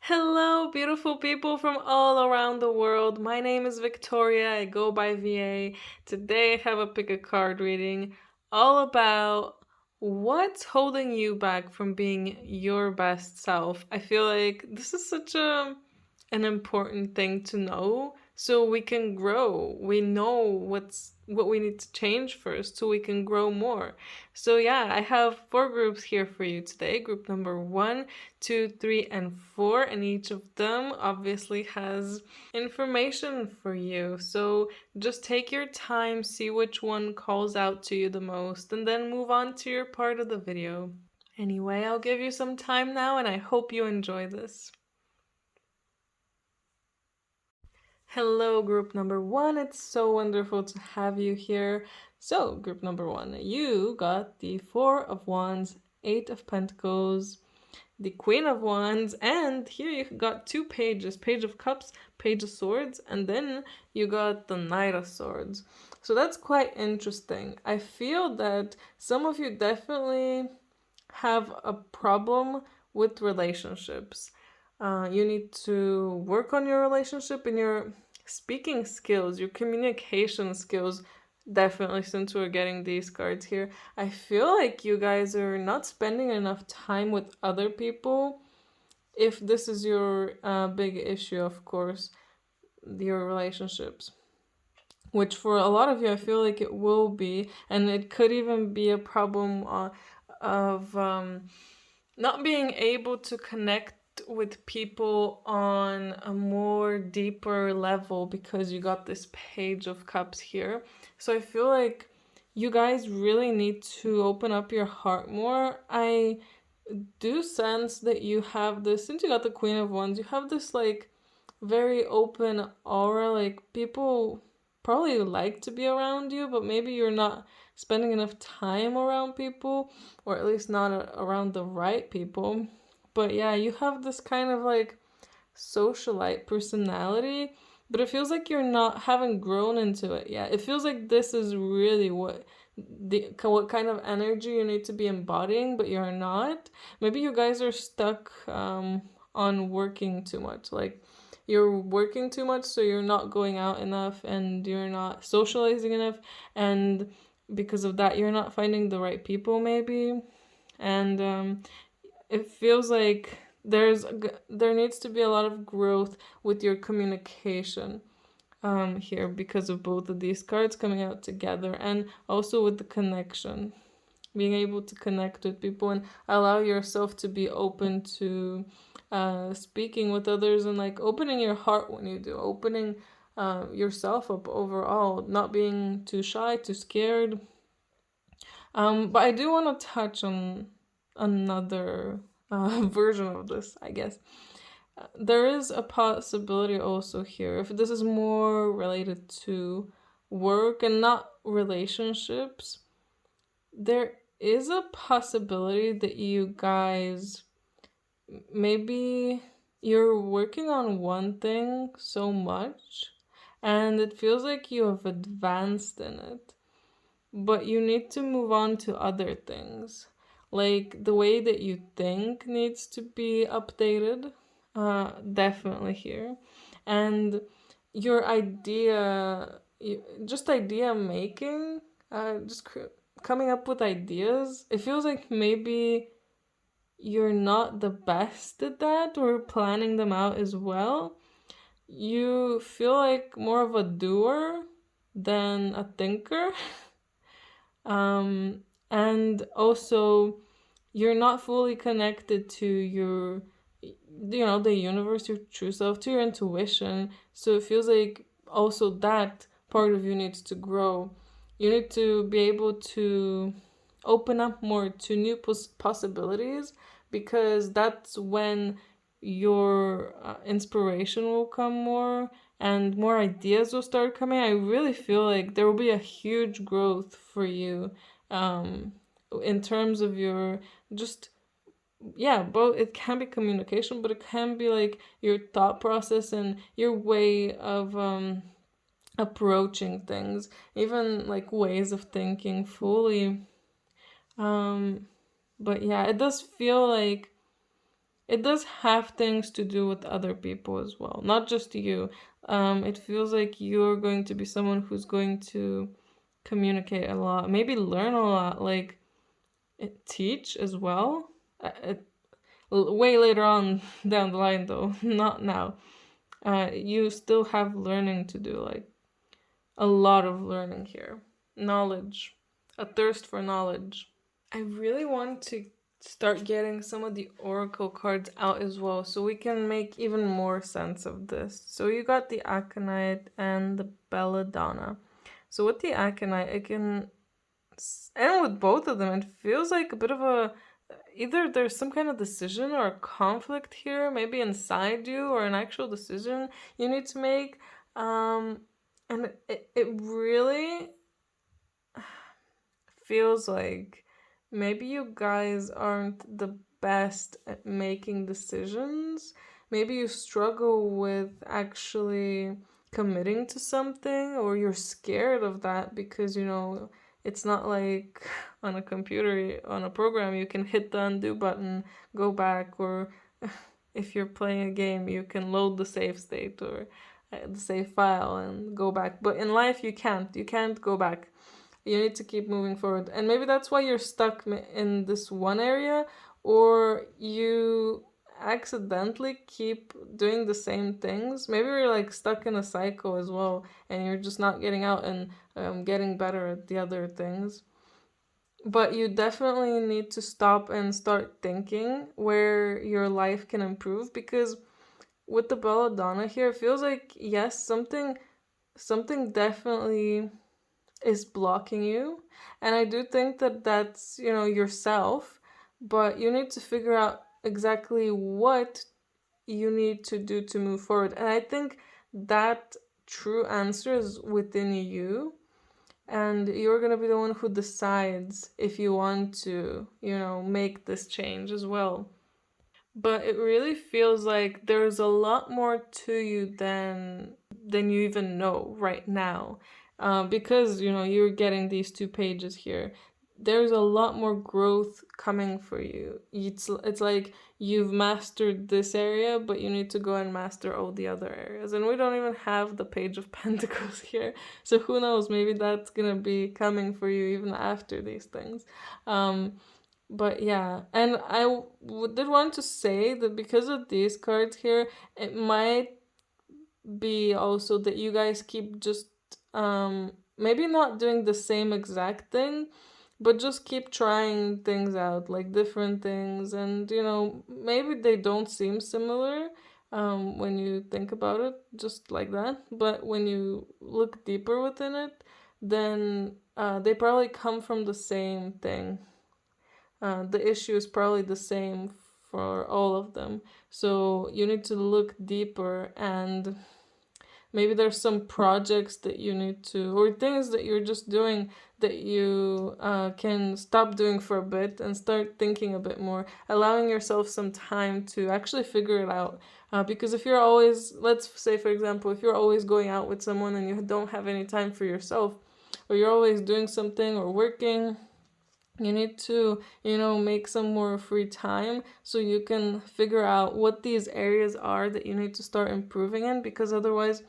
Hello, beautiful people from all around the world. My name is Victoria. I go by VA. Today I have a pick a card reading all about what's holding you back from being your best self. I feel like this is such an important thing to know so we can grow. We know what we need to change first so we can grow more. So yeah, I have four groups here for you today. Group number 1, 2, 3, and 4, and each of them obviously has information for you. So just take your time, see which one calls out to you the most, and then move on to your part of the video. Anyway, I'll give you some time now, and I hope you enjoy this. Hello, group number 1. It's so wonderful to have you here. So, group number 1, you got the Four of Wands, Eight of Pentacles, the Queen of Wands, and here you got two pages, Page of Cups, Page of Swords, and then you got the Knight of Swords. So that's quite interesting. I feel that some of you definitely have a problem with relationships. You need to work on your relationship and your speaking skills, your communication skills. Definitely, since we're getting these cards here, I feel like you guys are not spending enough time with other people. If this is your big issue, of course, your relationships, which for a lot of you, I feel like it will be, and it could even be a problem of not being able to connect with people on a more deeper level because you got this Page of Cups here. So I feel like you guys really need to open up your heart more. I do sense that you have this, since you got the Queen of Wands, you have this like very open aura. Like people probably like to be around you, but maybe you're not spending enough time around people, or at least not around the right people. But yeah, you have this kind of like socialite personality, but it feels like you're not haven't grown into it yet. It feels like this is really what kind of energy you need to be embodying, but you're not. Maybe you guys are stuck on working too much. Like you're working too much, so you're not going out enough and you're not socializing enough, and because of that, you're not finding the right people, maybe. And it feels like there needs to be a lot of growth with your communication here because of both of these cards coming out together, and also with the connection, being able to connect with people and allow yourself to be open to speaking with others, and like opening your heart when you do, opening yourself up overall, not being too shy, too scared. But I do want to touch on another version of this, I guess. There is a possibility also here, if this is more related to work and not relationships, there is a possibility that you guys maybe you're working on one thing so much and it feels like you have advanced in it, but you need to move on to other things. Like the way that you think needs to be updated, definitely here. And your idea, just idea making, just coming up with ideas. It feels like maybe you're not the best at that, or planning them out as well. You feel like more of a doer than a thinker. And also you're not fully connected to your, the universe, your true self, to your intuition. So it feels like also that part of you needs to grow. You need to be able to open up more to new possibilities, because that's when your inspiration will come more and more ideas will start coming. I really feel like there will be a huge growth for you in terms of your just, yeah, both. It can be communication, but it can be like your thought process and your way of approaching things, even like ways of thinking fully. um but yeah, it does feel like it does have things to do with other people as well, not just you. It feels like you're going to be someone who's going to communicate a lot, maybe learn a lot, like teach as well. Way later on down the line, though, not now. You still have learning to do, like a lot of learning here. Knowledge, a thirst for knowledge. I really want to start getting some of the oracle cards out as well so we can make even more sense of this. So you got the Aconite and the Belladonna. So with the Aconite, it can, and with both of them, it feels like a bit of a, either there's some kind of decision or a conflict here, maybe inside you, or an actual decision you need to make. And it really feels like maybe you guys aren't the best at making decisions. Maybe you struggle with actually committing to something, or you're scared of that because, you know, it's not like on a computer, on a program, you can hit the undo button, go back, or if you're playing a game, you can load the save state or the save file and go back. But in life, you can't. You can't go back. You need to keep moving forward. And maybe that's why you're stuck in this one area, or you accidentally keep doing the same things. Maybe you're like stuck in a cycle as well, and you're just not getting out and getting better at the other things. But you definitely need to stop and start thinking where your life can improve, because with the Belladonna here, it feels like, yes, something definitely is blocking you. And I do think that that's, you know, yourself, but you need to figure out exactly what you need to do to move forward. And I think that true answer is within you. And you're going to be the one who decides if you want to, you know, make this change as well. But it really feels like there's a lot more to you than you even know right now, because you know you're getting these 2 pages here. There's a lot more growth coming for you. It's like you've mastered this area, but you need to go and master all the other areas. And we don't even have the Page of Pentacles here, so who knows? Maybe that's gonna be coming for you even after these things. But yeah, and did want to say that because of these cards here, it might be also that you guys keep just maybe not doing the same exact thing, but just keep trying things out, like different things, and you know, maybe they don't seem similar when you think about it just like that, but when you look deeper within it, then they probably come from the same thing. The issue is probably the same for all of them. So you need to look deeper, and maybe there's some projects that you need to, or things that you're just doing that you can stop doing for a bit and start thinking a bit more, allowing yourself some time to actually figure it out. Because if you're always, let's say for example, if you're always going out with someone and you don't have any time for yourself, or you're always doing something or working, you need to, you know, make some more free time so you can figure out what these areas are that you need to start improving in, because otherwise,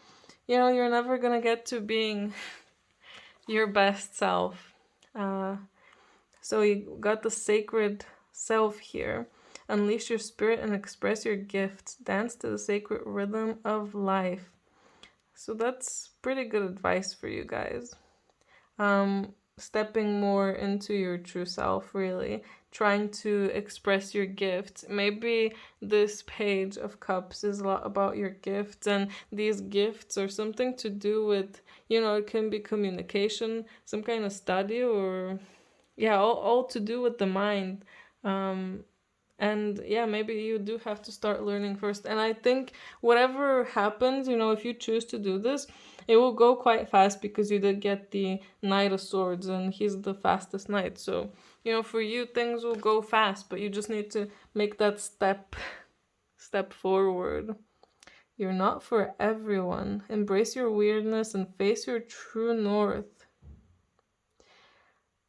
you know, you're never gonna get to being your best self. So you got the sacred self here. Unleash your spirit and express your gifts. Dance to the sacred rhythm of life. So that's pretty good advice for you guys. Stepping more into your true self, really trying to express your gifts. Maybe this Page of Cups is a lot about your gifts, and these gifts are something to do with, you know, it can be communication, some kind of study, or yeah, all to do with the mind. And yeah, maybe you do have to start learning first. And I think whatever happens, you know, if you choose to do this, it will go quite fast because you did get the Knight of Swords and he's the fastest knight. So, you know, for you things will go fast, but you just need to make that step forward. You're not for everyone. Embrace your weirdness and face your true north.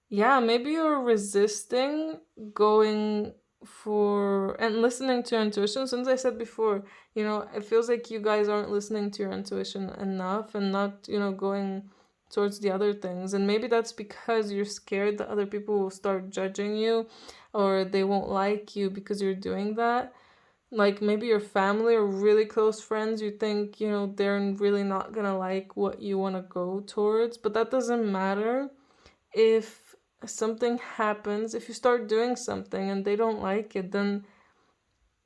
Yeah, maybe you're resisting going and listening to your intuition. Since I said before, it feels like you guys aren't listening to your intuition enough and not, going towards the other things. And maybe that's because you're scared that other people will start judging you or they won't like you because you're doing that. Like maybe your family or really close friends, you think, they're really not gonna like what you want to go towards, but that doesn't matter. If something happens, if you start doing something and they don't like it, then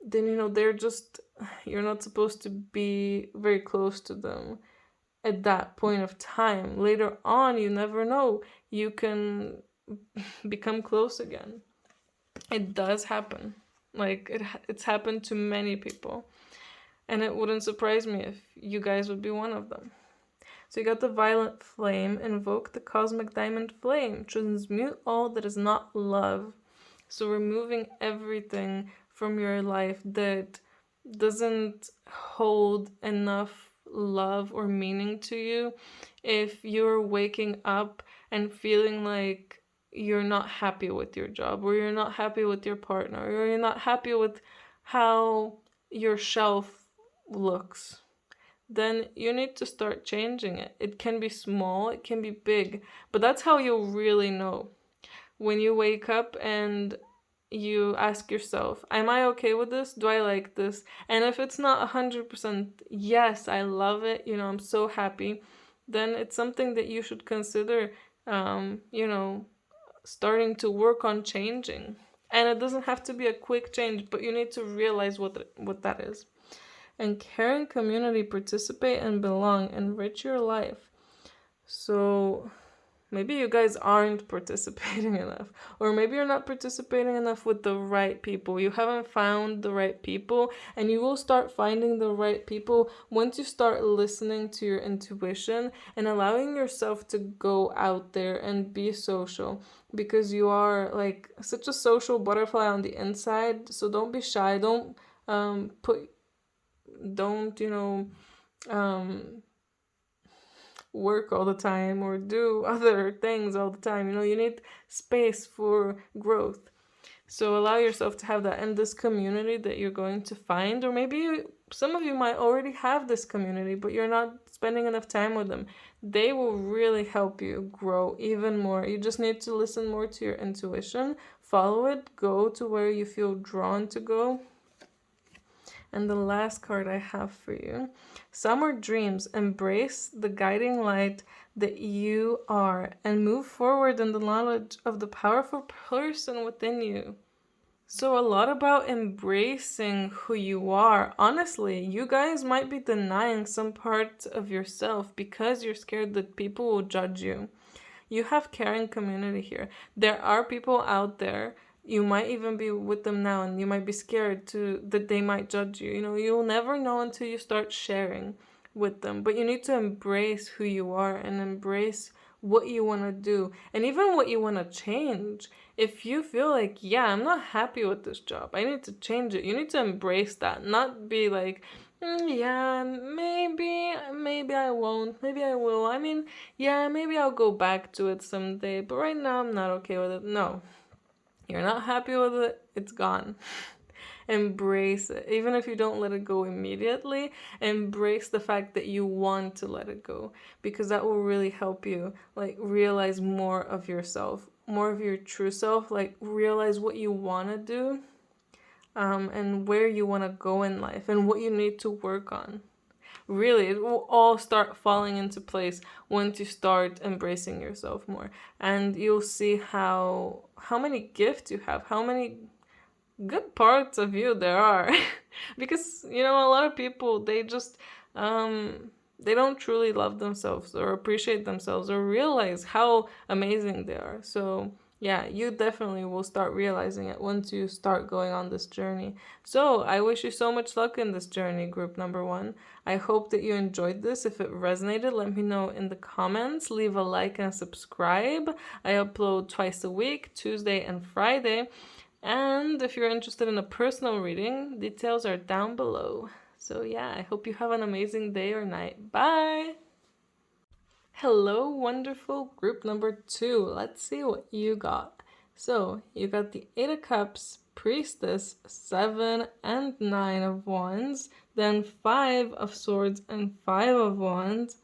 they're just, you're not supposed to be very close to them at that point of time. Later on, you never know, you can become close again. It does happen. Like it's happened to many people, and it wouldn't surprise me if you guys would be one of them. So you got the Violet Flame. Invoke the Cosmic Diamond Flame. Transmute all that is not love. So removing everything from your life that doesn't hold enough love or meaning to you. If you're waking up and feeling like you're not happy with your job, or you're not happy with your partner, or you're not happy with how your shelf looks, then you need to start changing it. It can be small, it can be big, but that's how you'll really know. When you wake up and you ask yourself, am I okay with this? Do I like this? And if it's not 100% yes, I love it, I'm so happy, then it's something that you should consider, starting to work on changing. And it doesn't have to be a quick change, but you need to realize what that is. And care and community, participate and belong, enrich your life. So maybe you guys aren't participating enough, or maybe you're not participating enough with the right people. You haven't found the right people, and you will start finding the right people once you start listening to your intuition and allowing yourself to go out there and be social, because you are like such a social butterfly on the inside. So don't be shy. Don't work all the time or do other things all the time. You need space for growth. So allow yourself to have that. And this community that you're going to find, or maybe some of you might already have this community, but you're not spending enough time with them. They will really help you grow even more. You just need to listen more to your intuition, follow it, go to where you feel drawn to go. And the last card I have for you, Summer Dreams. Embrace the guiding light that you are and move forward in the knowledge of the powerful person within you. So a lot about embracing who you are. Honestly, you guys might be denying some parts of yourself because you're scared that people will judge you. You have caring community here. There are people out there, you might even be with them now, and you might be scared that they might judge you. You'll never know until you start sharing with them. But you need to embrace who you are and embrace what you want to do, and even what you want to change. If you feel like, yeah, I'm not happy with this job, I need to change it, you need to embrace that. Not be like, yeah, maybe I won't, maybe I will. I mean, yeah, maybe I'll go back to it someday, but right now I'm not okay with it. No, you're not happy with it, it's gone. Embrace it. Even if you don't let it go immediately, embrace the fact that you want to let it go, because that will really help you realize more of yourself, more of your true self, realize what you want to do, and where you want to go in life and what you need to work on. Really, it will all start falling into place once you start embracing yourself more, and you'll see how many gifts you have, how many good parts of you there are. Because a lot of people, they just they don't truly love themselves or appreciate themselves or realize how amazing they are. So yeah, you definitely will start realizing it once you start going on this journey. So I wish you so much luck in this journey, group number 1. I hope that you enjoyed this. If it resonated, let me know in the comments. Leave a like and subscribe. I upload twice a week, Tuesday and Friday. And if you're interested in a personal reading, details are down below. So yeah, I hope you have an amazing day or night. Bye! Hello, wonderful group number 2. Let's see what you got. So you got the 8 of Cups, Priestess, 7 and 9 of Wands, then 5 of Swords and 5 of Wands,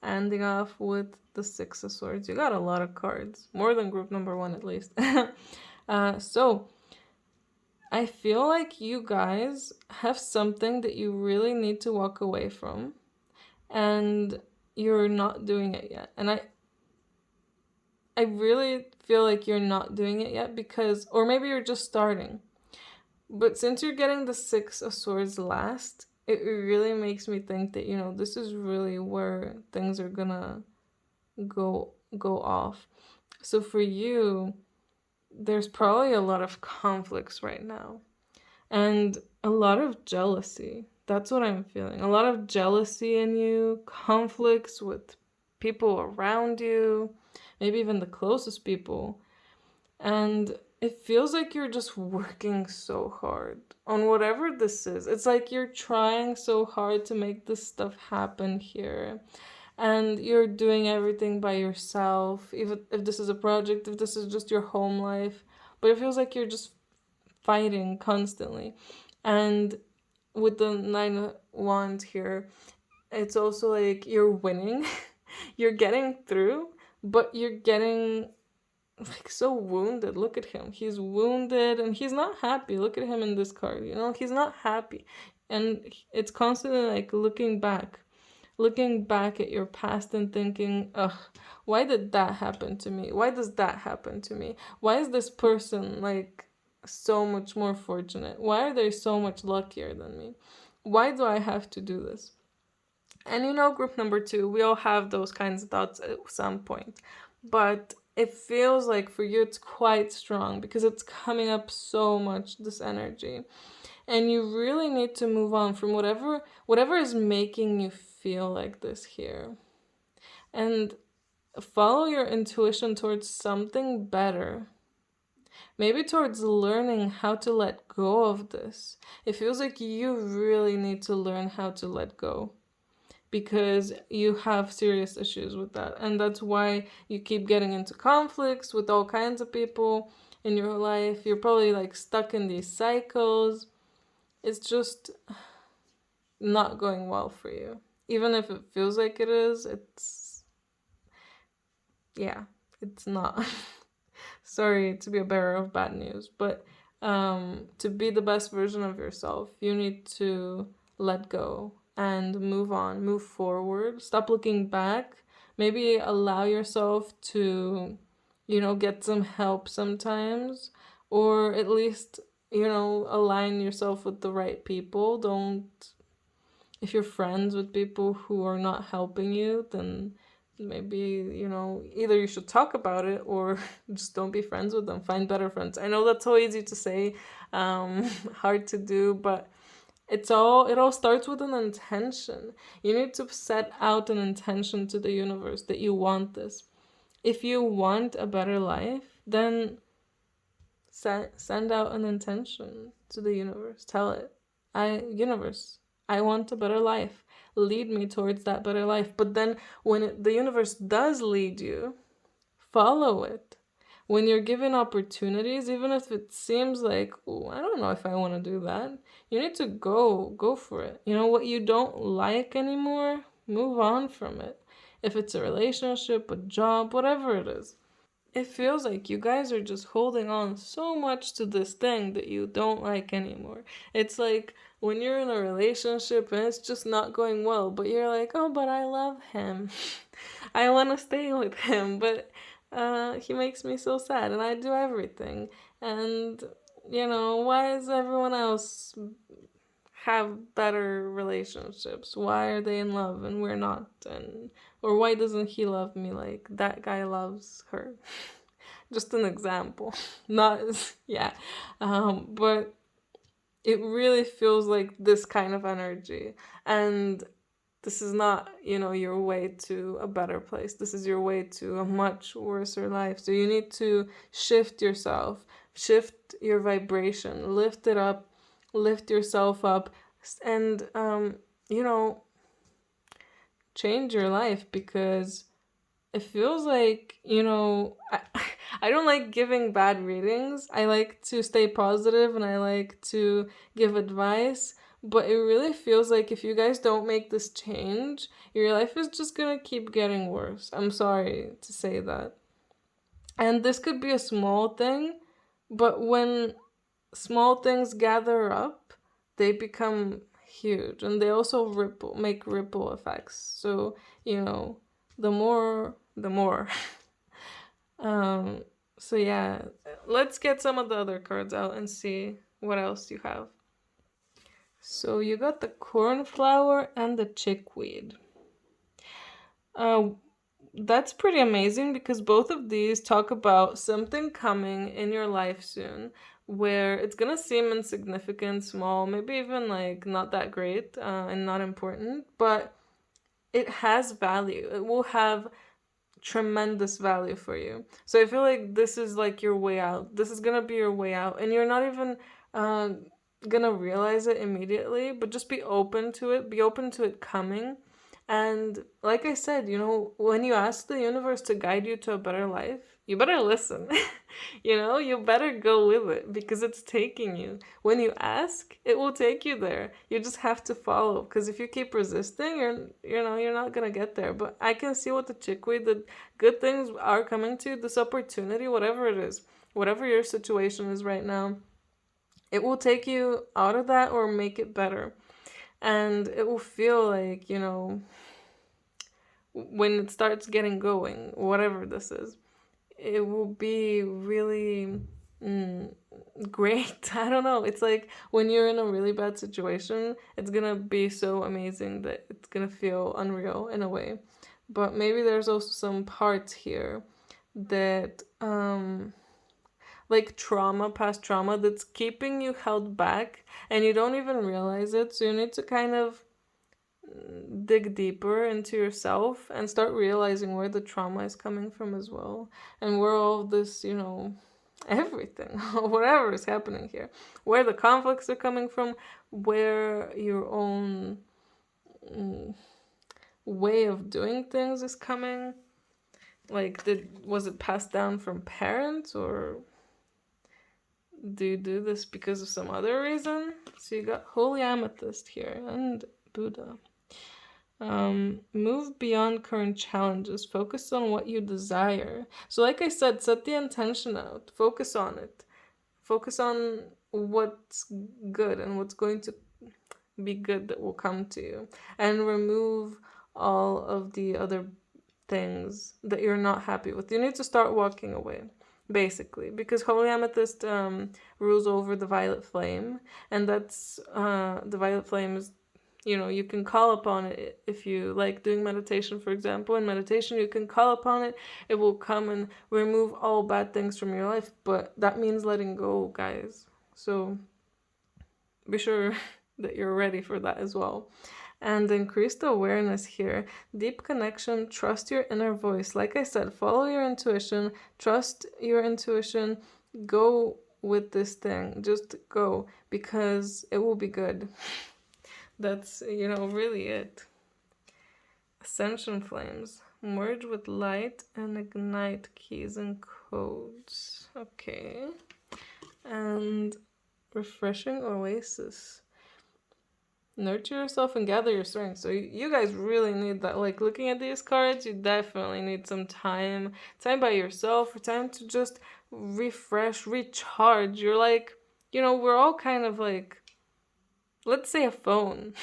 ending off with the 6 of Swords. You got a lot of cards, more than group number 1 at least. So I feel like you guys have something that you really need to walk away from, and you're not doing it yet. And I really feel like you're not doing it yet because, or maybe you're just starting. But since you're getting the 6 of Swords last, it really makes me think that, this is really where things are gonna go off. So for you, there's probably a lot of conflicts right now and a lot of jealousy. That's what I'm feeling. A lot of jealousy in you, conflicts with people around you, maybe even the closest people. And it feels like you're just working so hard on whatever this is. It's like you're trying so hard to make this stuff happen here. And you're doing everything by yourself, even if this is a project, if this is just your home life. But it feels like you're just fighting constantly. And with the 9 of Wands here, it's also like you're winning. You're getting through, but you're getting like so wounded. Look at him. He's wounded and he's not happy. Look at him in this card. He's not happy. And it's constantly like looking back at your past and thinking, ugh, why did that happen to me? Why does that happen to me? Why is this person like so much more fortunate? Why are they so much luckier than me? Why do I have to do this? And group number 2, we all have those kinds of thoughts at some point. But it feels like for you it's quite strong because it's coming up so much, this energy. And you really need to move on from whatever is making you feel like this here. And follow your intuition towards something better. Maybe towards learning how to let go of this. It feels like you really need to learn how to let go because you have serious issues with that. And that's why you keep getting into conflicts with all kinds of people in your life. You're probably like stuck in these cycles. It's just not going well for you. Even if it feels like it is, it's not. Sorry to be a bearer of bad news, but to be the best version of yourself, you need to let go and move on, move forward, stop looking back, maybe allow yourself to, get some help sometimes, or at least, align yourself with the right people. If you're friends with people who are not helping you, then maybe, either you should talk about it or just don't be friends with them. Find better friends. I know that's so easy to say, hard to do, but it all starts with an intention. You need to set out an intention to the universe that you want this. If you want a better life, then send out an intention to the universe. Tell it, universe, I want a better life. Lead me towards that better life. But then when the universe does lead you, follow it. When you're given opportunities, even if it seems like, oh, I don't know if I want to do that, you need to go for it. What you don't like anymore, move on from it. If it's a relationship, a job, whatever it is. It feels like you guys are just holding on so much to this thing that you don't like anymore. It's like when you're in a relationship and it's just not going well, but you're like, oh, but I love him. I want to stay with him, but he makes me so sad and I do everything. And, why does everyone else have better relationships? Why are they in love and we're not? Or why doesn't he love me like that guy loves her? Just an example. Not, yeah. But it really feels like this kind of energy. And this is not, your way to a better place. This is your way to a much worse life. So you need to shift yourself, shift your vibration, lift it up, lift yourself up, and, change your life, because it feels like, I don't like giving bad readings. I like to stay positive and I like to give advice. But it really feels like if you guys don't make this change, your life is just gonna keep getting worse. I'm sorry to say that. And this could be a small thing, but when small things gather up, they become huge and they also make ripple effects. So, the more, the more. um, so yeah, let's get some of the other cards out and see what else you have. So you got the cornflower and the chickweed. That's pretty amazing because both of these talk about something coming in your life soon where it's gonna seem insignificant, small, maybe even like not that great and not important, but it has value. It will have tremendous value for you. So I feel like this is like your way out. This is gonna be your way out, and you're not even uh, gonna realize it immediately, but just be open to it. Be open to it coming. And like I said, when you ask the universe to guide you to a better life, you better listen. You better go with it because it's taking you. When you ask, it will take you there. You just have to follow because if you keep resisting, you're not going to get there. But I can see what the chickweed, the good things are coming to you, this opportunity, whatever it is, whatever your situation is right now. It will take you out of that or make it better. And it will feel like, when it starts getting going, whatever this is, it will be really great. I don't know. It's like when you're in a really bad situation, it's gonna be so amazing that it's gonna feel unreal in a way. But maybe there's also some parts here that like past trauma that's keeping you held back and you don't even realize it. So you need to kind of dig deeper into yourself and start realizing where the trauma is coming from as well and where all this, everything, whatever is happening here, where the conflicts are coming from, where your own way of doing things is coming. Like, was it passed down from parents, or do you do this because of some other reason? So you got Holy Amethyst here and Buddha. Move beyond current challenges. Focus on what you desire. So like I said, set the intention out. Focus on it. Focus on what's good and what's going to be good that will come to you. And remove all of the other things that you're not happy with. You need to start walking away, basically, because Holy Amethyst rules over the violet flame, and that's the violet flame is, you can call upon it if you like doing meditation, for example. In meditation, you can call upon it. It will come and remove all bad things from your life, but that means letting go, guys. So be sure that you're ready for that as well. And increase the awareness here. Deep connection, trust your inner voice. Like I said, follow your intuition, trust your intuition, go with this thing. Just go, because it will be good. That's, really it. Ascension flames. Merge with light and ignite keys and codes. Okay. And refreshing oasis. Nurture yourself and gather your strength. So you guys really need that. Like, looking at these cards, you definitely need some time by yourself, or time to just refresh, recharge. You're like, we're all kind of like, let's say a phone.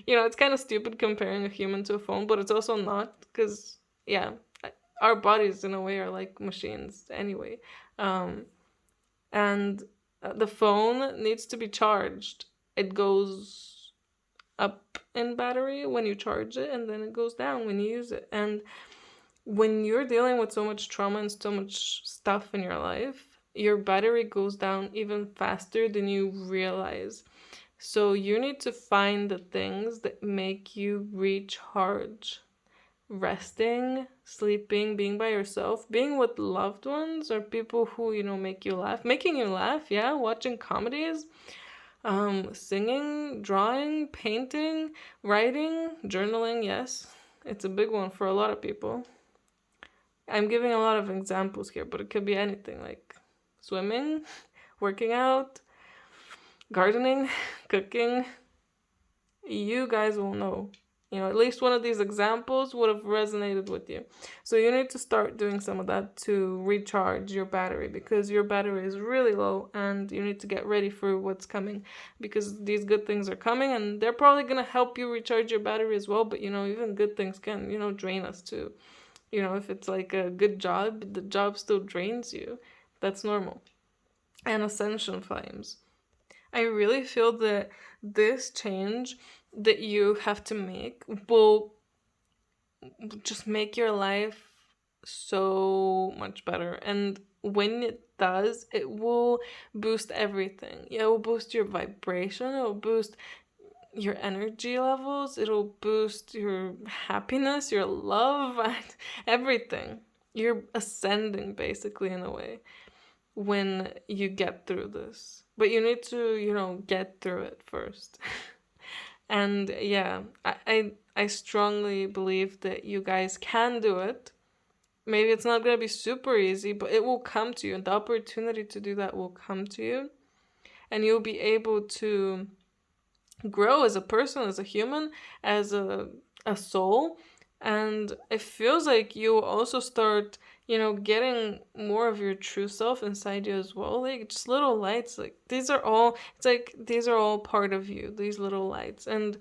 It's kind of stupid comparing a human to a phone, but it's also not, because our bodies in a way are like machines anyway. And the phone needs to be charged. It goes up in battery when you charge it, and then it goes down when you use it. And when you're dealing with so much trauma and so much stuff in your life, your battery goes down even faster than you realize. So you need to find the things that make you recharge. Resting, sleeping, being by yourself, being with loved ones or people who, make you laugh. Making you laugh, yeah, watching comedies, singing, drawing, painting, writing, journaling, yes. It's a big one for a lot of people. I'm giving a lot of examples here, but it could be anything, like swimming, working out, gardening, cooking. You guys will know. At least one of these examples would have resonated with you. So you need to start doing some of that to recharge your battery, because your battery is really low and you need to get ready for what's coming, because these good things are coming and they're probably going to help you recharge your battery as well. But, even good things can, drain us too. If it's like a good job, the job still drains you. That's normal. And ascension flames. I really feel that this change that you have to make will just make your life so much better. And when it does, it will boost everything. It will boost your vibration, it will boost your energy levels, it'll boost your happiness, your love, everything. You're ascending basically in a way when you get through this. But you need to, get through it first. And yeah, I strongly believe that you guys can do it. Maybe it's not going to be super easy, but it will come to you. And the opportunity to do that will come to you. And you'll be able to grow as a person, as a human, as a soul. And it feels like you also start, getting more of your true self inside you as well. Like just little lights, like these are all part of you, these little lights. And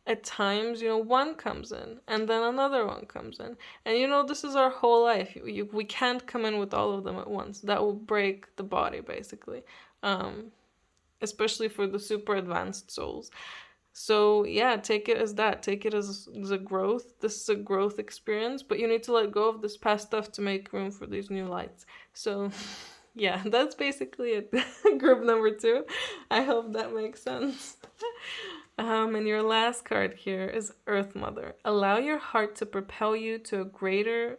at times, one comes in and then another one comes in. And this is our whole life. We can't come in with all of them at once. That will break the body basically. Especially for the super advanced souls. So yeah, take it as that. Take it as a growth. This is a growth experience, but you need to let go of this past stuff to make room for these new lights. So yeah, that's basically it. Group number 2. I hope that makes sense. And your last card here is Earth Mother. Allow your heart to propel you to greater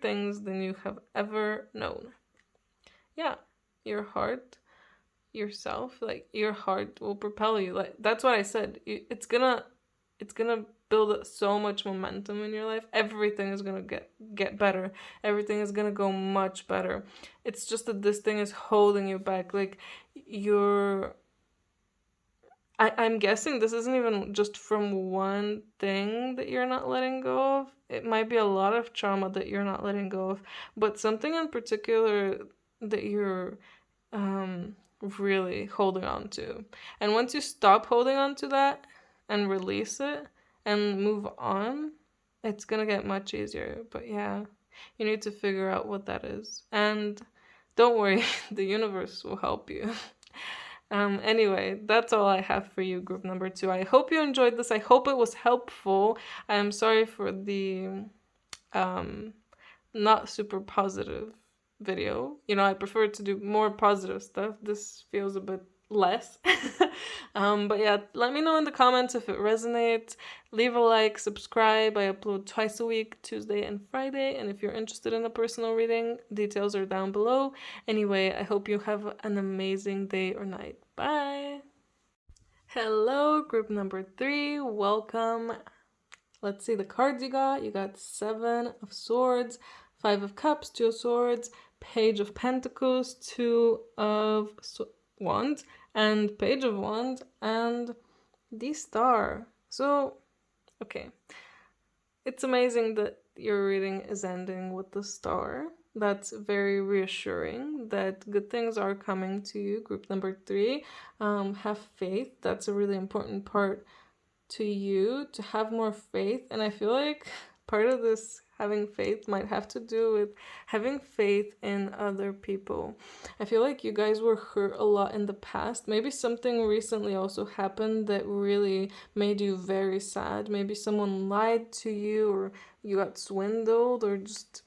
things than you have ever known. Yeah, your heart, yourself, like your heart will propel you. Like that's what I said. It's gonna build so much momentum in your life. Everything is gonna get better. Everything is gonna go much better. It's just that this thing is holding you back. Like I'm guessing this isn't even just from one thing that you're not letting go of. It might be a lot of trauma that you're not letting go of, but something in particular that you're really holding on to. And once you stop holding on to that and release it and move on, it's gonna get much easier. But yeah, you need to figure out what that is. And don't worry, the universe will help you. Anyway, that's all I have for you, group number 2. I hope you enjoyed this. I hope it was helpful. I am sorry for the not super positive video. I prefer to do more positive stuff. This feels a bit less. But yeah, let me know in the comments if it resonates. Leave a like, subscribe. I upload twice a week, Tuesday and Friday. And if you're interested in a personal reading, details are down below. Anyway, I hope you have an amazing day or night. Bye. Hello, group number 3. Welcome. Let's see the cards you got. You got 7 of Swords, 5 of Cups, 2 of Swords, Page of Pentacles, 2 of Wands, and Page of Wands, and the Star. So, okay. It's amazing that your reading is ending with the Star. That's very reassuring that good things are coming to you. Group number 3, have faith. That's a really important part to you, to have more faith. And I feel like part of this having faith might have to do with having faith in other people. I feel like you guys were hurt a lot in the past. Maybe something recently also happened that really made you very sad. Maybe someone lied to you, or you got swindled, or just,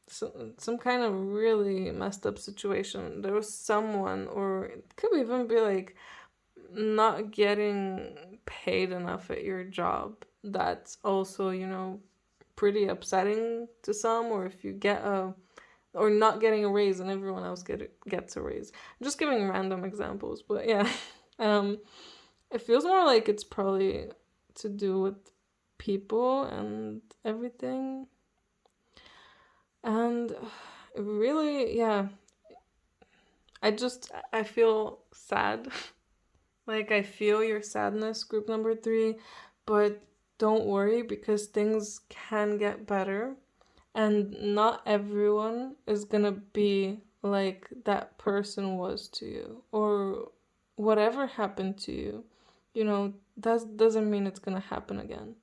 some kind of really messed up situation. There was someone, or it could even be like not getting paid enough at your job. That's also, pretty upsetting to some. Or if you get or not getting a raise and everyone else gets a raise. I'm just giving random examples, but yeah. It feels more like it's probably to do with people and everything. And really, yeah, I feel sad. Like, I feel your sadness, group number three, but don't worry because things can get better. And not everyone is gonna be like that person was to you, or whatever happened to you. That doesn't mean it's gonna happen again.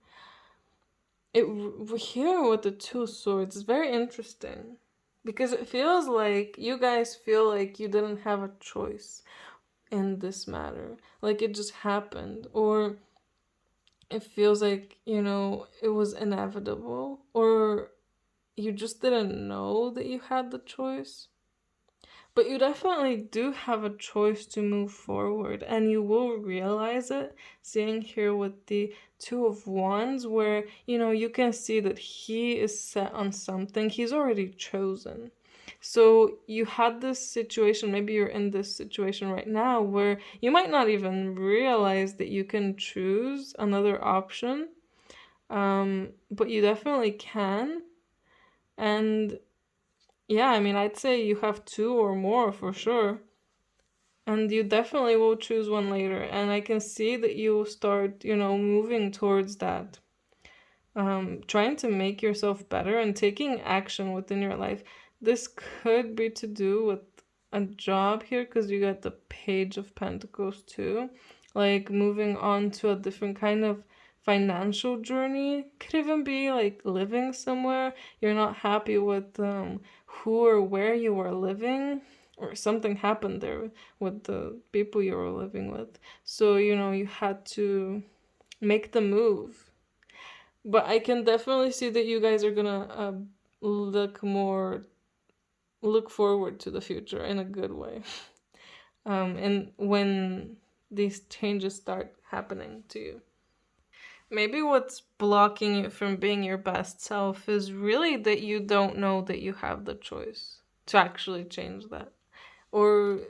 Here with the two swords is very interesting because it feels like you guys feel like you didn't have a choice in this matter. Like it just happened, or it feels like, it was inevitable, or you just didn't know that you had the choice. But you definitely do have a choice to move forward, and you will realize it seeing here with the Two of Wands, where you can see that he is set on something, he's already chosen. So you had this situation, maybe you're in this situation right now where you might not even realize that you can choose another option, but you definitely can. And yeah, I mean, I'd say you have two or more for sure. And you definitely will choose one later. And I can see that you will start, moving towards that. Trying to make yourself better and taking action within your life. This could be to do with a job here because you got the Page of Pentacles too. Like moving on to a different kind of financial journey. Could even be like living somewhere. You're not happy with who or where you are living, or something happened there with the people you were living with. So, you had to make the move. But I can definitely see that you guys are gonna look forward to the future in a good way. And when these changes start happening to you. Maybe what's blocking you from being your best self is really that you don't know that you have the choice to actually change that. Or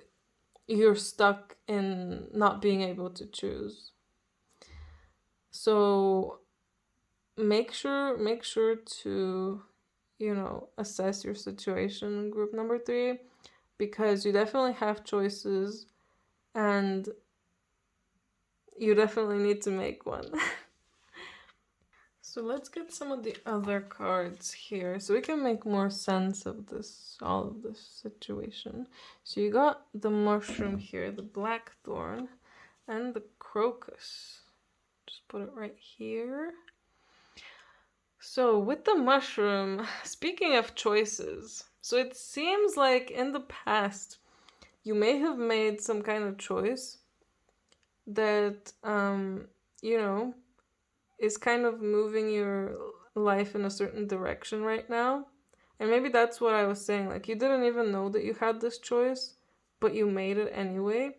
you're stuck in not being able to choose. So make sure to assess your situation, group number three, because you definitely have choices and you definitely need to make one. So let's get some of the other cards here so we can make more sense of all of this situation. So you got the mushroom here, the blackthorn, and the crocus. Just put it right here. So with the mushroom, speaking of choices, so it seems like in the past you may have made some kind of choice that is kind of moving your life in a certain direction right now. And maybe that's what I was saying, like you didn't even know that you had this choice, but you made it anyway.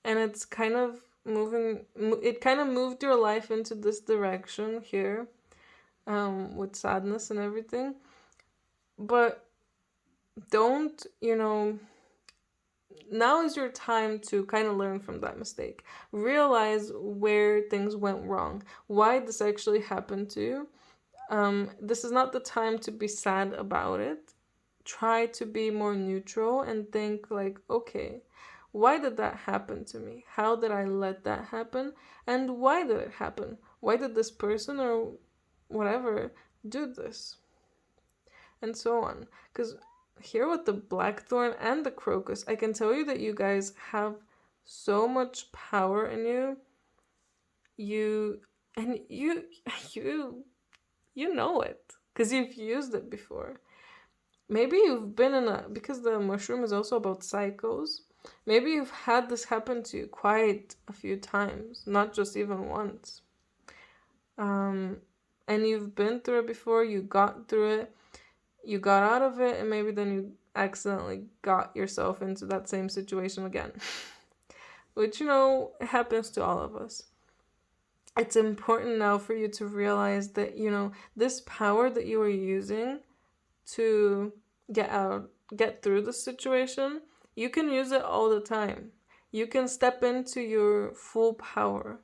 And it's kind of it kind of moved your life into this direction here, with sadness and everything. But don't, now is your time to kind of learn from that mistake. Realize where things went wrong, why this actually happened to you. This is not the time to be sad about it. Try to be more neutral and think like, okay, why did that happen to me? How did I let that happen? And why did it happen? Why did this person or whatever do this? And so on. Because here with the blackthorn and the crocus, I can tell you that you guys have so much power in you. You and you you know it because you've used it before. Maybe you've been in a, because the mushroom is also about cycles. Maybe you've had this happen to you quite a few times, not just even once. And you've been through it before, you got through it, you got out of it, and maybe then you accidentally got yourself into that same situation again. Which, happens to all of us. It's important now for you to realize that, this power that you are using to get through the situation, you can use it all the time. You can step into your full power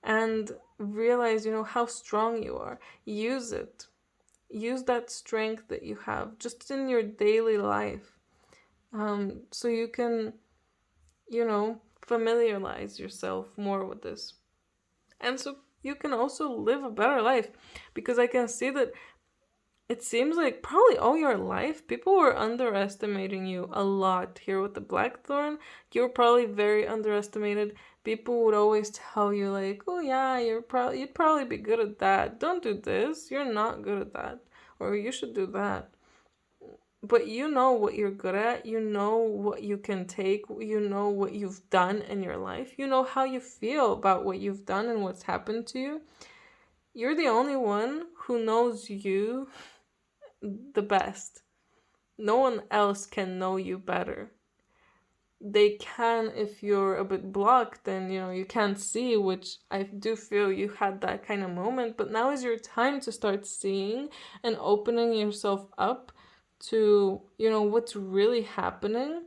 and realize, how strong you are. Use it. use that strength that you have just in your daily life, so you can, familiarize yourself more with this. And so you can also live a better life, because I can see that it seems like probably all your life people were underestimating you a lot. Here with the Blackthorn, you were probably very underestimated. People would always tell you like, "Oh yeah, you'd probably be good at that. Don't do this. You're not good at that, or you should do that." But you know what you're good at. You know what you can take. You know what you've done in your life. You know how you feel about what you've done and what's happened to you. You're the only one who knows you the best. No one else can know you better. They can if you're a bit blocked, then you can't see, which I do feel you had that kind of moment. But now is your time to start seeing and opening yourself up to what's really happening,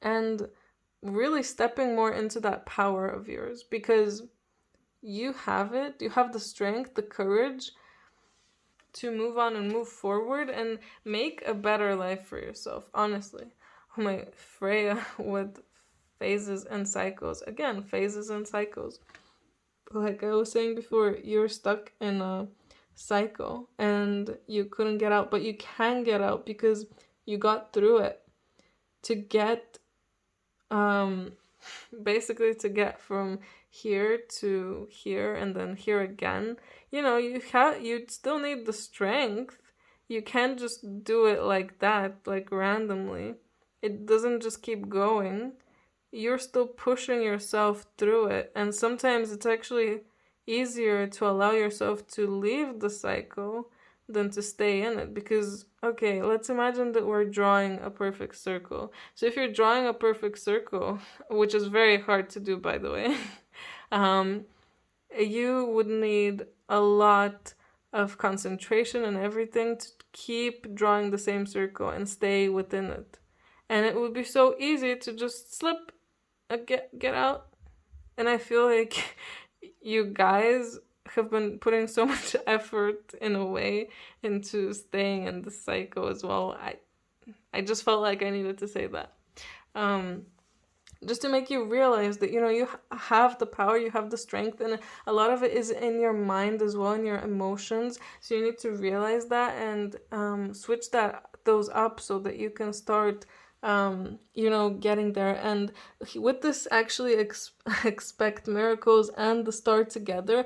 and really stepping more into that power of yours, because you have it. You have the strength, the courage to move on and move forward and make a better life for yourself, honestly. Oh my, Freya with phases and cycles. Again, phases and cycles. Like I was saying before, you're stuck in a cycle and you couldn't get out, but you can get out because you got through it. To get, basically to get from here to here and then here again, you'd still need the strength. You can't just do it like that, like randomly. It doesn't just keep going. You're still pushing yourself through it, and sometimes it's actually easier to allow yourself to leave the cycle than to stay in it. Because, okay, let's imagine that we're drawing a perfect circle. So if you're drawing a perfect circle, which is very hard to do, by the way, you would need a lot of concentration and everything to keep drawing the same circle and stay within it. And it would be so easy to just slip, get out. And I feel like you guys have been putting so much effort in a way into staying in the cycle as well. I just felt like I needed to say that. Just to make you realize that, you have the power, you have the strength, and a lot of it is in your mind as well, in your emotions. So you need to realize that and switch those up so that you can start getting there. And with this, actually expect miracles and the start together.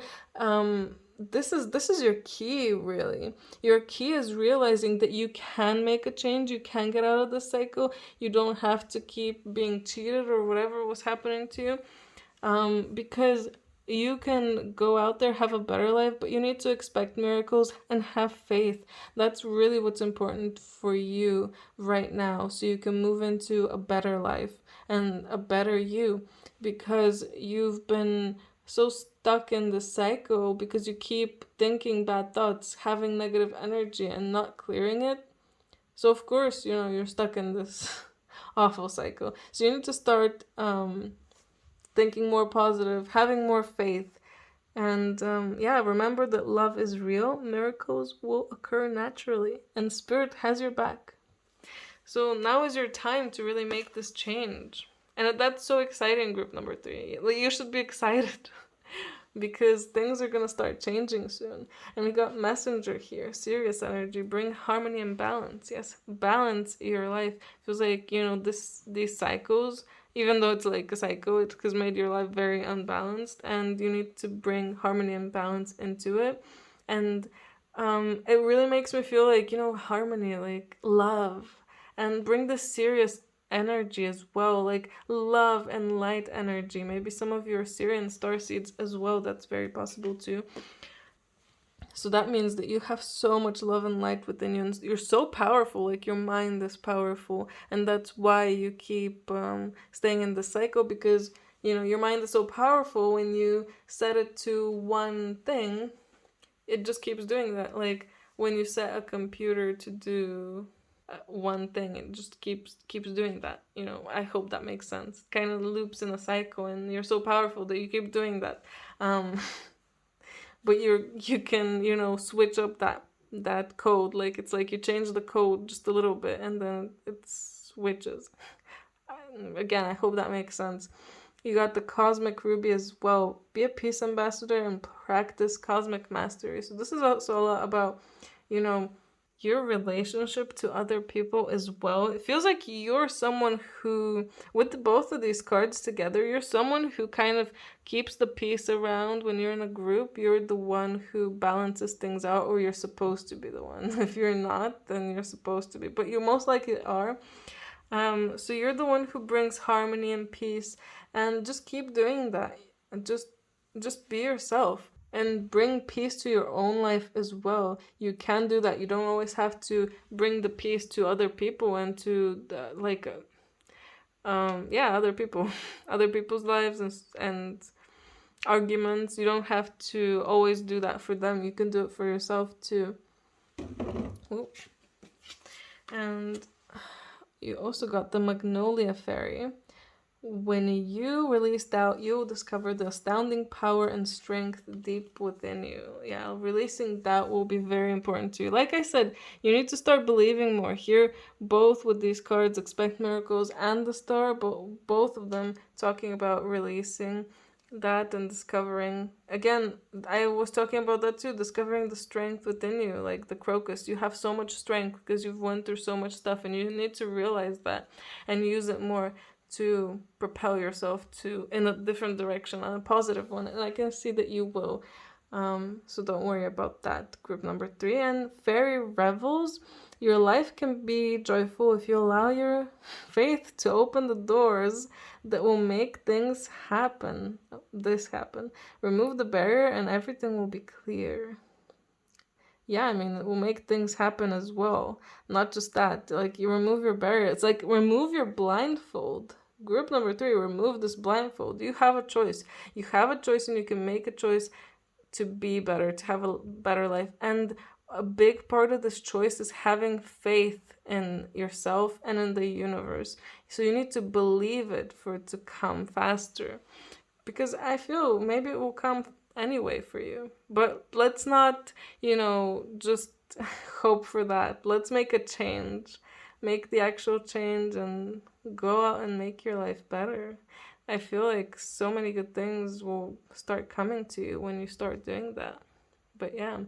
This is your key, really. Your key is realizing that you can make a change, you can get out of the cycle. You don't have to keep being cheated or whatever was happening to you, because you can go out there, have a better life, but you need to expect miracles and have faith. That's really what's important for you right now, so you can move into a better life and a better you, because you've been so stuck in the cycle because you keep thinking bad thoughts, having negative energy and not clearing it. So of course, you're stuck in this awful cycle. So you need to start thinking more positive, having more faith, and remember that love is real. Miracles will occur naturally, and Spirit has your back. So now is your time to really make this change. And that's so exciting, group number 3. You should be excited because things are going to start changing soon. And we got Messenger here, Sirius energy, bring harmony and balance. Yes, balance your life. Feels like, these cycles, even though it's like a cycle, it has made your life very unbalanced, and you need to bring harmony and balance into it. And it really makes me feel like, harmony, like love, and bring the serious energy as well, like love and light energy. Maybe some of your Syrian starseeds as well, that's very possible too. So that means that you have so much love and light within you, and you're so powerful, like your mind is powerful, and that's why you keep staying in the cycle, because your mind is so powerful. When you set it to one thing, it just keeps doing that. Like when you set a computer to do one thing, it just keeps doing that. I hope that makes sense. Kind of loops in a cycle, and you're so powerful that you keep doing that. but you can, switch up that code. Like, it's like you change the code just a little bit and then it switches. Again, I hope that makes sense. You got the Cosmic Ruby as well. Be a peace ambassador and practice cosmic mastery. So this is also a lot about, you know, your relationship to other people as well. It feels like you're someone who, with both of these cards together, you're someone who kind of keeps the peace around when you're in a group. You're the one who balances things out, or you're supposed to be the one. If you're not, then you're supposed to be, but you most likely are. So you're the one who brings harmony and peace, and just keep doing that. And just be yourself and bring peace to your own life as well. You can do that. You don't always have to bring the peace to other people and to other people, other people's lives and arguments. You don't have to always do that for them. You can do it for yourself too. Oop. And you also got the Magnolia Fairy. When you release doubt, you will discover the astounding power and strength deep within you. Yeah, releasing doubt will be very important to you. Like I said, you need to start believing more. Here, both with these cards, Expect Miracles and the Star, both of them talking about releasing that and discovering. Again, I was talking about that too, discovering the strength within you. Like the Crocus, you have so much strength because you've went through so much stuff, and you need to realize that and use it more to propel yourself to in a different direction, a positive one, and I can see that you will. So don't worry about that. Group number 3, and Fairy Revels. Your life can be joyful if you allow your faith to open the doors that will make things happen. Remove the barrier and everything will be clear. Yeah, I mean, it will make things happen as well. Not just that. Like, you remove your barrier. It's like, remove your blindfold. Group number 3, remove this blindfold. You have a choice. You have a choice, and you can make a choice to be better, to have a better life. And a big part of this choice is having faith in yourself and in the universe. So you need to believe it for it to come faster. Because I feel maybe it will come anyway for you. But let's not, just hope for that. Let's make a change. Make the actual change and go out and make your life better. I feel like so many good things will start coming to you when you start doing that. But yeah,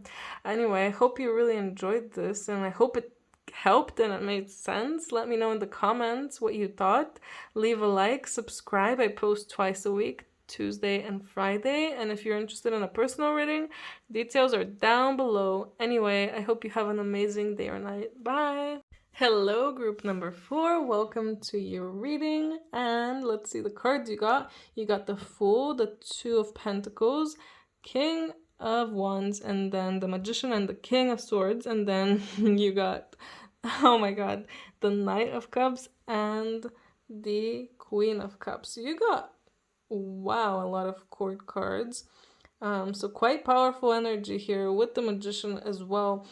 anyway, I hope you really enjoyed this, and I hope it helped and it made sense. Let me know in the comments what you thought. Leave a like, subscribe. I post twice a week, Tuesday and Friday. And if you're interested in a personal reading, details are down below. Anyway, I hope you have an amazing day or night. Bye! Hello, group number 4. Welcome to your reading. And let's see the cards you got. You got the Fool, the Two of Pentacles, King of Wands, and then the Magician and the King of Swords. And then you got, oh my god, the Knight of Cups and the Queen of Cups. So you got, wow, a lot of court cards. So quite powerful energy here with the Magician as well.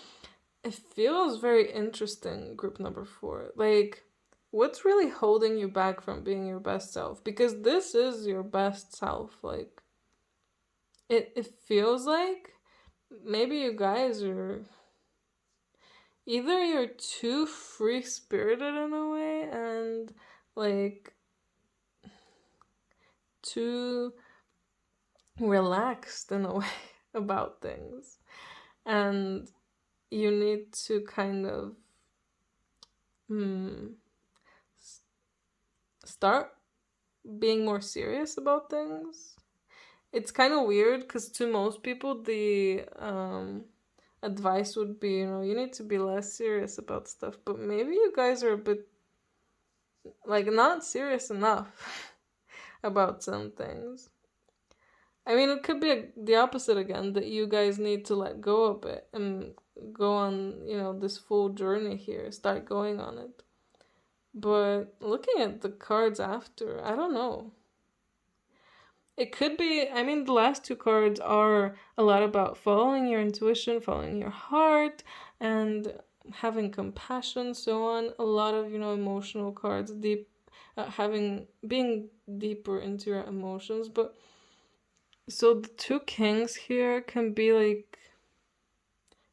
It feels very interesting, group number 4. Like, what's really holding you back from being your best self? Because this is your best self. Like, it feels like maybe you guys are... Either you're too free-spirited in a way and, like, too relaxed in a way about things. And you need to kind of start being more serious about things. It's kind of weird because to most people the advice would be, you need to be less serious about stuff, but maybe you guys are a bit like not serious enough about some things. I mean, it could be the opposite again, that you guys need to let go a bit and go on, this full journey here, start going on it. But looking at the cards after, I don't know. It could be, I mean, the last 2 cards are a lot about following your intuition, following your heart, and having compassion, so on. A lot of, emotional cards, being deeper into your emotions. But So the two kings here can be like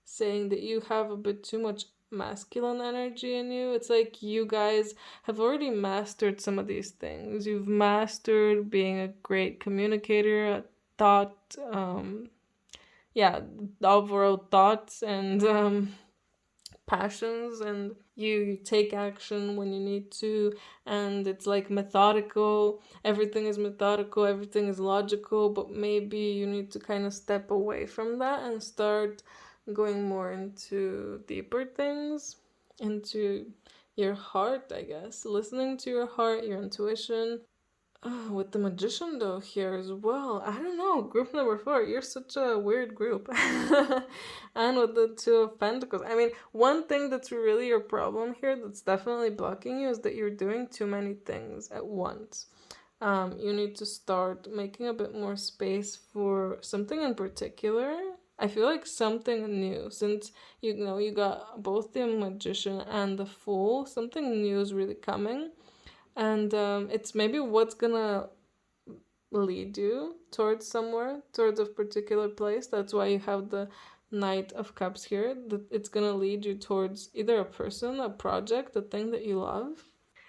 saying that you have a bit too much masculine energy in you. It's like you guys have already mastered some of these things. You've mastered being a great communicator, a thought, yeah, overall thoughts and passions, and you take action when you need to, and it's like methodical. Everything is methodical, everything is logical, but maybe you need to kind of step away from that and start going more into deeper things, into your heart, I guess, listening to your heart, your intuition. With the magician though here as well, I don't know. Group number 4, you're such a weird group. And with the two of pentacles, I mean, one thing that's really your problem here, that's definitely blocking you, is that you're doing too many things at once. You need to start making a bit more space for something in particular. I feel like something new, since you know you got both the magician and the fool. Something new is really coming, and it's maybe what's gonna lead you towards somewhere, towards a particular place. That's why you have the Knight of Cups here, that it's gonna lead you towards either a person, a project, a thing that you love.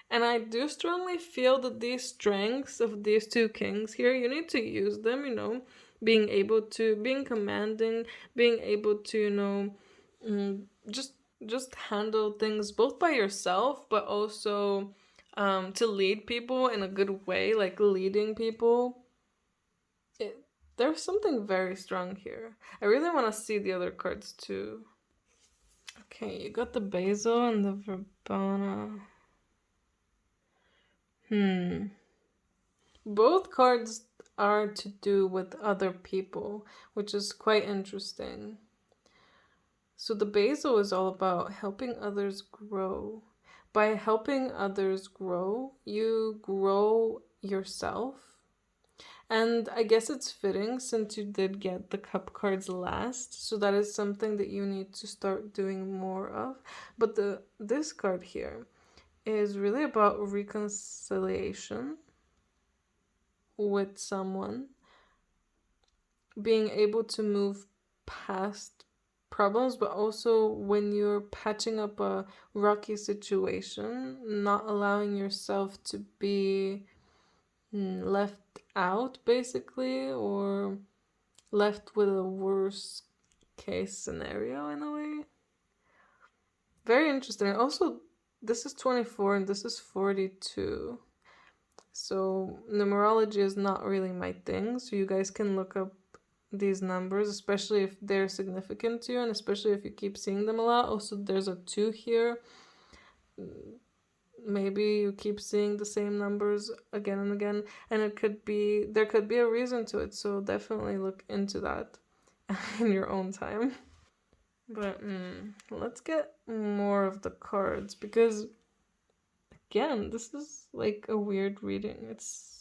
And I do strongly feel that these strengths of these two kings here, you need to use them, being commanding, being able to, mm, just just handle things both by yourself, but also to lead people in a good way, like leading people. It, there's something very strong here. I really want to see the other cards too. Okay, you got the Basil and the Verbana. Both cards are to do with other people, which is quite interesting. So the Basil is all about helping others grow. By helping others grow, you grow yourself. And I guess it's fitting since you did get the cup cards last, so that is something that you need to start doing more of. But this card here is really about reconciliation with someone, being able to move past problems, but also when you're patching up a rocky situation, not allowing yourself to be left out, basically, or left with a worst case scenario in a way. Very interesting. Also, this is 24 and this is 42. So numerology is not really my thing, so you guys can look up these numbers, especially if they're significant to you, and especially if you keep seeing them a lot. Also, there's a 2 here. Maybe you keep seeing the same numbers again and again, and there could be a reason to it, so definitely look into that in your own time. But let's get more of the cards, because again, this is like a weird reading. It's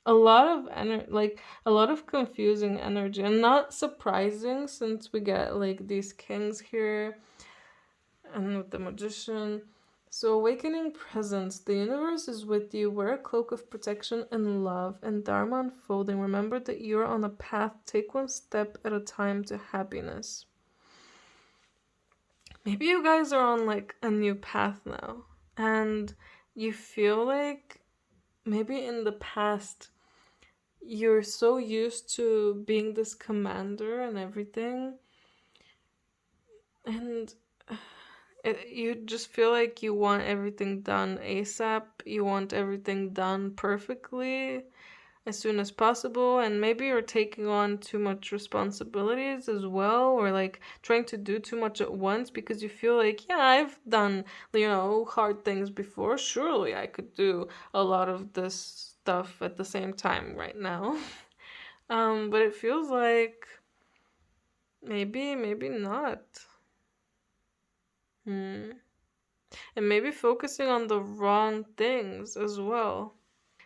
a lot of a lot of confusing energy, and not surprising since we get like these kings here and with the magician. So awakening presence, the universe is with you. Wear a cloak of protection and love and dharma unfolding. Remember that you're on a path. Take one step at a time to happiness. Maybe you guys are on like a new path now, and you feel like maybe in the past you're so used to being this commander and everything, and you just feel like you want everything done ASAP. You want everything done perfectly as soon as possible, and maybe you're taking on too much responsibilities as well, or like trying to do too much at once because you feel like, yeah, I've done, hard things before. Surely I could do a lot of this stuff at the same time right now. But it feels like maybe not. Hmm. And maybe focusing on the wrong things as well.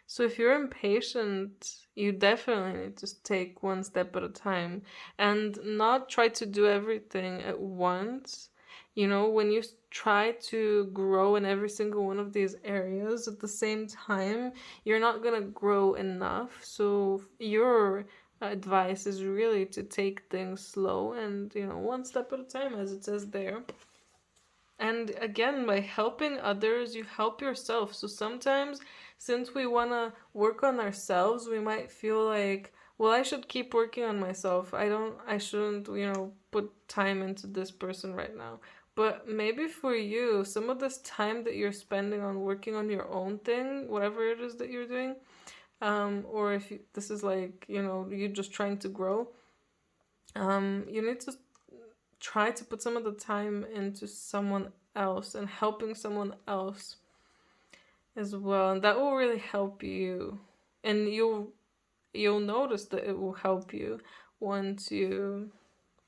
So if you're impatient, you definitely need to take one step at a time and not try to do everything at once. When you try to grow in every single one of these areas at the same time, you're not gonna grow enough. So your advice is really to take things slow and, one step at a time, as it says there. And again, by helping others, you help yourself. So sometimes, since we want to work on ourselves, we might feel like, well, I should keep working on myself. I shouldn't, put time into this person right now. But maybe for you, some of this time that you're spending on working on your own thing, whatever it is that you're doing, or if this is like, you just trying to grow, you need to try to put some of the time into someone else and helping someone else as well, and that will really help you. And you'll notice that it will help you once you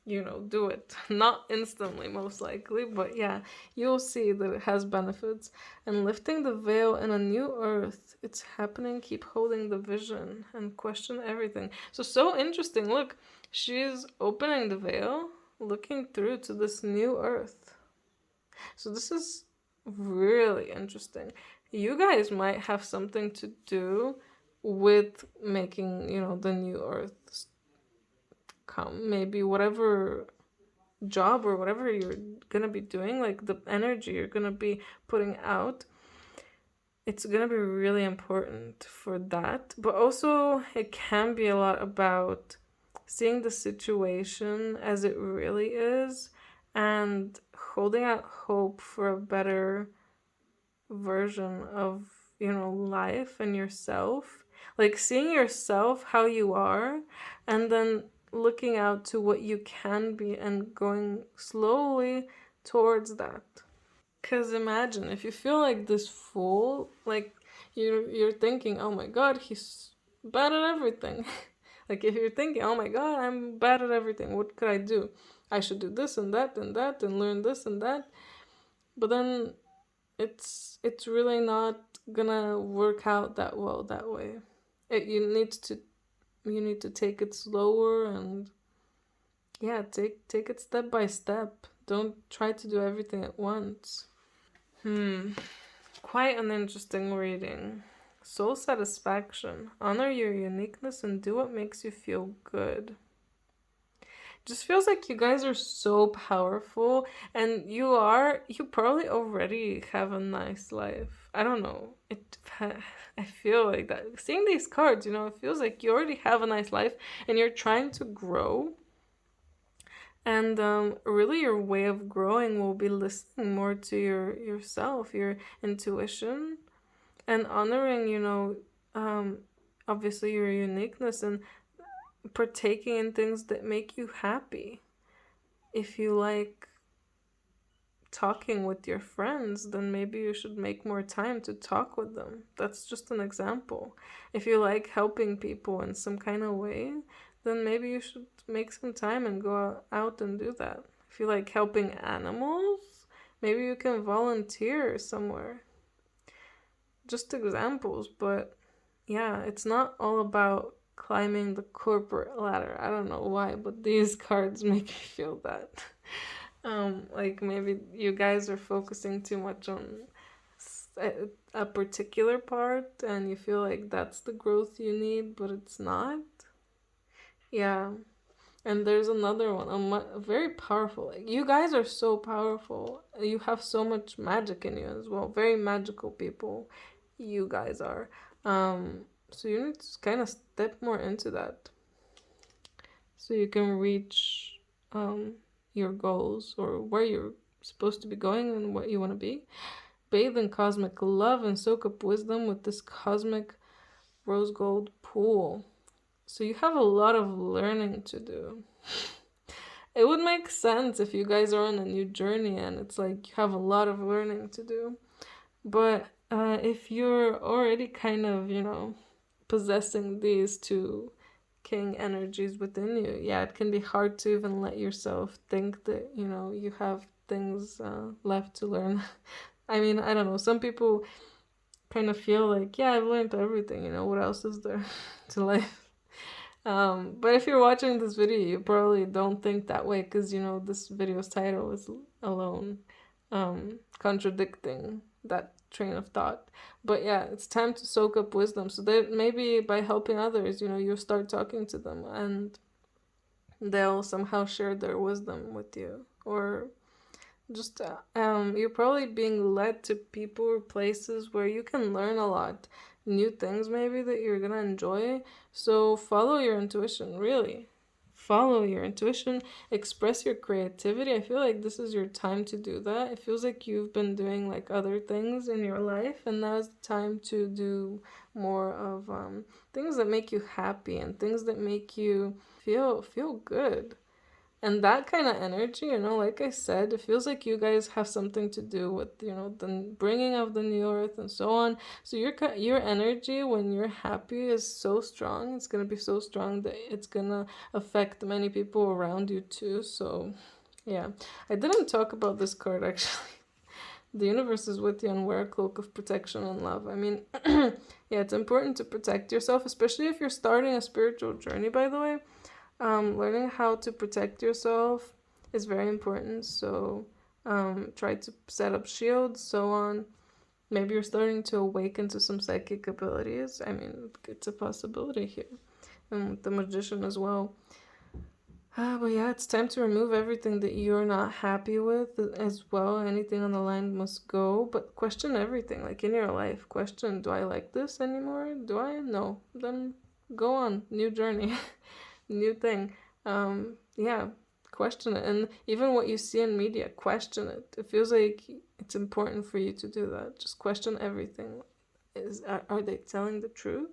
do it. Not instantly, most likely, but yeah, you'll see that it has benefits. And lifting the veil in a new earth, it's happening. Keep holding the vision and question everything. So interesting. Look, she's opening the veil, looking through to this new earth. So this is really interesting. You guys might have something to do with making, the new earth come. Maybe whatever job or whatever you're gonna be doing, like the energy you're gonna be putting out, it's gonna be really important for that. But also, it can be a lot about seeing the situation as it really is and holding out hope for a better version of, life and yourself. Like seeing yourself how you are and then looking out to what you can be and going slowly towards that. Because imagine if you feel like this fool, like you're thinking, oh my god, he's bad at everything. Like if you're thinking, oh my god, I'm bad at everything, what could I do? I should do this and that and that and learn this and that. But then it's really not gonna work out that well that way. You need to take it slower and yeah, take it step by step. Don't try to do everything at once. Quite an interesting reading. Soul satisfaction. Honor your uniqueness and do what makes you feel good. Just feels like you guys are so powerful and you probably already have a nice life. I don't know. I feel like that. Seeing these cards, it feels like you already have a nice life and you're trying to grow. And really your way of growing will be listening more to yourself, your intuition, and honoring, obviously your uniqueness and partaking in things that make you happy. If you like talking with your friends, then maybe you should make more time to talk with them. That's just an example. If you like helping people in some kind of way, then maybe you should make some time and go out and do that. If you like helping animals, maybe you can volunteer somewhere. Just examples, but yeah, it's not all about climbing the corporate ladder. I don't know why, but these cards make me feel that. Like maybe you guys are focusing too much on a particular part and you feel like that's the growth you need, but it's not. Yeah. And there's another one, very powerful. Like, you guys are so powerful. You have so much magic in you as well. Very magical people. You guys are. So you need to kind of step more into that. So you can reach your goals or where you're supposed to be going and what you want to be. Bathe in cosmic love and soak up wisdom with this cosmic rose gold pool. So you have a lot of learning to do. It would make sense if you guys are on a new journey and it's like you have a lot of learning to do. But if you're already kind of, possessing these two king energies within you, yeah, it can be hard to even let yourself think that, you have things left to learn. I mean, I don't know. Some people kind of feel like, yeah, I've learned everything, what else is there to life? But if you're watching this video, you probably don't think that way because, this video's title is alone contradicting that train of thought. But yeah, it's time to soak up wisdom, so that maybe by helping others, you start talking to them and they'll somehow share their wisdom with you. Or just you're probably being led to people or places where you can learn a lot, new things maybe that you're gonna enjoy. So follow your intuition, really. Follow your intuition, express your creativity. I feel like this is your time to do that. It feels like you've been doing like other things in your life, and now is the time to do more of things that make you happy and things that make you feel good. And that kind of energy, like I said, it feels like you guys have something to do with, the bringing of the new earth and so on. So your energy when you're happy is so strong. It's going to be so strong that it's going to affect many people around you too. So, yeah. I didn't talk about this card actually. The universe is with you and wear a cloak of protection and love. I mean, yeah, it's important to protect yourself, especially if you're starting a spiritual journey, by the way. Learning how to protect yourself is very important. So try to set up shields, so on. Maybe you're starting to awaken to some psychic abilities. I mean, it's a possibility here. And with the magician as well. But yeah, it's time to remove everything that you're not happy with as well. Anything on the line must go. But question everything, like in your life. Question, do I like this anymore? Do I? No. Then go on. New journey. New thing. Yeah, question it. And even what you see in media, question it. It feels like it's important for you to do that. Just question everything. Are they telling the truth?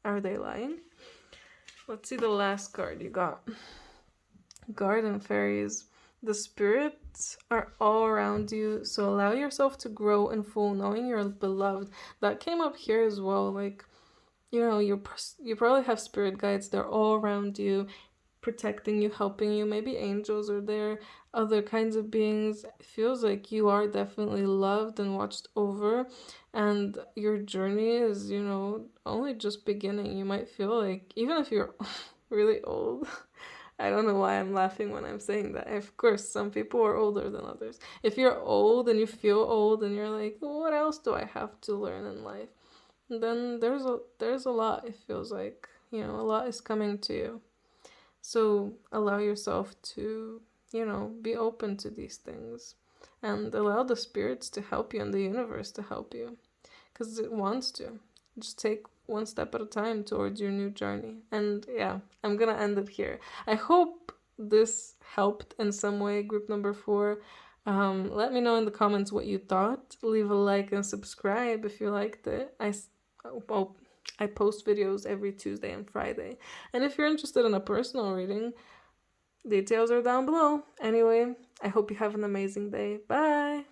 Are they lying? Let's see the last card you got. Garden fairies. The spirits are all around you, so allow yourself to grow in full, knowing you're beloved. That came up here as well. Like, you probably have spirit guides. They're all around you, protecting you, helping you. Maybe angels are there, other kinds of beings. It feels like you are definitely loved and watched over, and your journey is, only just beginning. You might feel like, even if you're really old, I don't know why I'm laughing when I'm saying that. Of course, some people are older than others. If you're old and you feel old and you're like, what else do I have to learn in life? Then there's a lot. It feels like, a lot is coming to you. So allow yourself to, be open to these things and allow the spirits to help you and the universe to help you, because it wants to. Just take one step at a time towards your new journey. And yeah, I'm gonna end it here. I hope this helped in some way, group number 4. Let me know in the comments what you thought. Leave a like and subscribe if you liked it. I post videos every Tuesday and Friday. And if you're interested in a personal reading, details are down below. Anyway, I hope you have an amazing day. Bye!